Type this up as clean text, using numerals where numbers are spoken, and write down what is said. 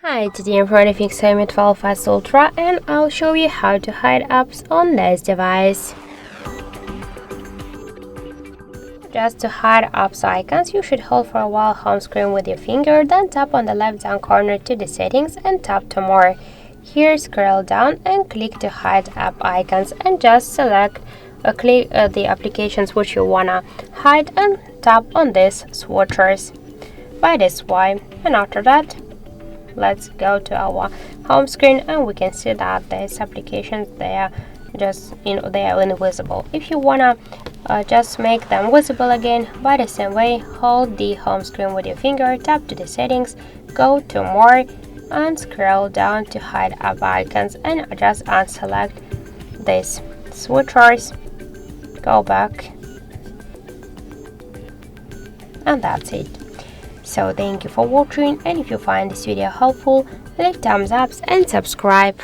Hi, today I'm running XIAOMI 12S Ultra and I'll show you how to hide apps on this device. Just to hide apps icons, you should hold for a while home screen with your finger, then tap on the left down corner to the settings and tap to more. Here scroll down and click to hide app icons and just select or click the applications which you wanna hide and tap on these switchers by this way, and after that let's go to our home screen and we can see that these applications they are invisible. If you wanna just make them visible again, by the same way, hold the home screen with your finger, tap to the settings, go to more and scroll down to hide app icons and just unselect these switchers, go back, and that's it. So thank you for watching, and if you find this video helpful, leave thumbs up and subscribe.